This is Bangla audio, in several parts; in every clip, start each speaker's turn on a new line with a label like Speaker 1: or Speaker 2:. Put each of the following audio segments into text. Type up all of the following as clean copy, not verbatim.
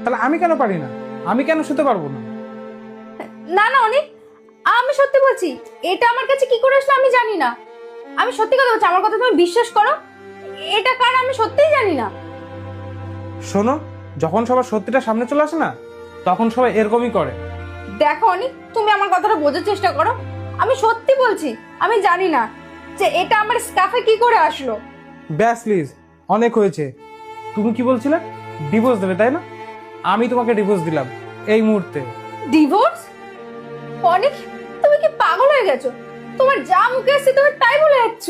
Speaker 1: তাহলে আমি কেন পারি না? আমি কেন শুতে পারবো না?
Speaker 2: না না অনেক, আমি সত্যি বলছি, এটা আমার কাছে কি করে আসলো আমি জানি না। আমি সত্যি কথা বলছি, আমার কথা তুমি বিশ্বাস করো, এটা কার আমি সত্যিই জানি না।
Speaker 1: শোনো, যখন সবার সত্যিটা সামনে চলে আসে না, তখন সবাই এরকমই করে।
Speaker 2: দেখো অনিক, তুমি আমার কথাটা বোঝার চেষ্টা করো। আমি সত্যি বলছি, আমি জানি না যে এটা আমার স্কাফে কি করে আসলো।
Speaker 1: ব্যাস লিজ, অনেক হয়েছে। তুমি কি বলছিলে? ডিভোর্স দেবে, তাই না? আমি তোমাকে ডিভোর্স দিলাম এই মুহূর্তে।
Speaker 2: ডিভোর্স? অনিক, তুমি কি পাগল হয়ে গেছো? তোমার যা মুখে আসছে তুমি তাই বলে যাচ্ছ।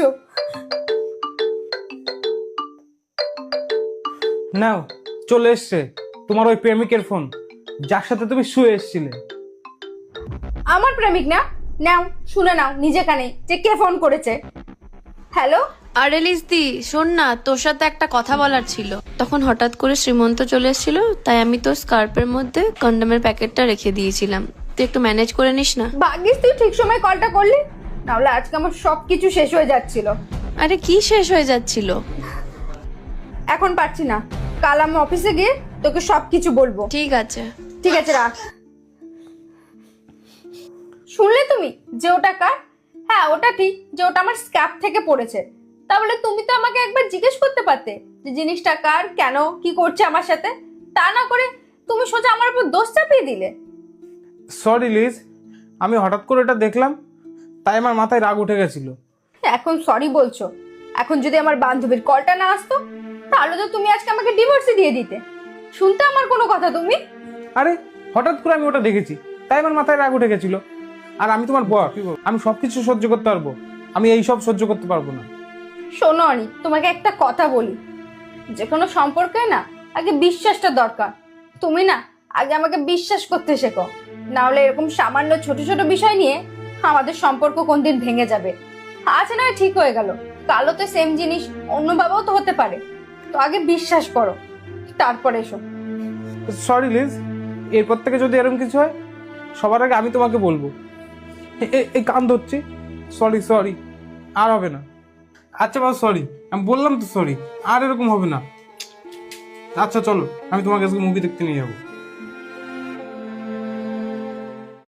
Speaker 1: নাও, চলে এসছে তোমার ওই প্রেমিকের ফোন, যার সাথে তুমি শুয়ে এসেছিলে।
Speaker 2: আমার প্রেমিক না? নাও শুনে নাও নিজে কানে যে কে ফোন করেছে। হ্যালো।
Speaker 3: আরে লিজদি, শোন না, তোর সাথে একটা কথা বলার ছিল। তখন হঠাৎ করে শ্রীমন্ত চলে এসেছিল, তাই আমি তোর স্কার্পের মধ্যে কন্ডোমের প্যাকেটটা রেখে দিয়েছিলাম। তুই একটু ম্যানেজ করে নিস না।
Speaker 2: ভাগ্যিস তুই ঠিক সময় কলটা করলি, নাহলে আজকে আমার সবকিছু শেষ হয়ে যাচ্ছিল।
Speaker 3: আরে কি শেষ হয়ে যাচ্ছিল?
Speaker 2: এখন পারছি না, কাল আমি অফিসে গিয়ে তোকে সবকিছু বলবো।
Speaker 3: ঠিক আছে।
Speaker 2: ঠিক আছে, রাখ। শুনলে তুমি যে ওটা কার? হ্যাঁ ওটা ঠিক যে ওটা আমার স্ক্যাপ থেকে পড়েছে। তাহলে তুমি তো আমাকে একবার জিজ্ঞেস করতে পারতে যে জিনিসটা কার, কেন, কি করছে আমার সাথে। তা না করে তুমি সোজা আমার উপর দোষ চাপিয়ে দিলে।
Speaker 1: সরি লিজ, আমি হঠাৎ করে এটা দেখলাম, তাই আমার মাথায় রাগ উঠে গেছিল।
Speaker 2: এখন সরি বলছো? এখন যদি আমার বান্ধবীর কলটা না আসতো, তাহলে তো তুমি আজকে আমাকে ডিভোর্সই দিয়ে দিতে। শুনতে আমার কোনো কথা তুমি?
Speaker 1: আরে হঠাৎ করে আমি ওটা দেখেছি, তাই আমার মাথায় রাগ উঠে গেছিল। আর আমি তোমার বর, আমি সবকিছু সহ্য করতে পারবো, আমি এই সব সহ্য করতে পারবো না।
Speaker 2: শোনো অনি, তোমাকে একটা কথা বলি, যে কোনো সম্পর্কে না আগে বিশ্বাসটা দরকার। তুমি না আগে আমাকে বিশ্বাস করতে শেখো, না হলে এরকম সামান্য ছোট ছোট বিষয় নিয়ে আমাদের সম্পর্ক কোনদিন ভেঙে যাবে। আজ না হয় ঠিক হয়ে গেল, কালও তো সেম জিনিস অন্যভাবেও তো হতে পারে। তো আগে বিশ্বাস করো, তারপরে এসো।
Speaker 1: সরি লিজ, এরপর থেকে যদি এরকম কিছু হয়, সবার আগে আমি তোমাকে বলবো। এই কান ধরছি, সরি সরি, আর হবে না। আচ্ছা বাবা সরি, আমি বললাম তো সরি, আর এরকম হবে না। আচ্ছা চলো, আমি তোমাকে আজকে মুভি দেখতে নিয়ে যাবো।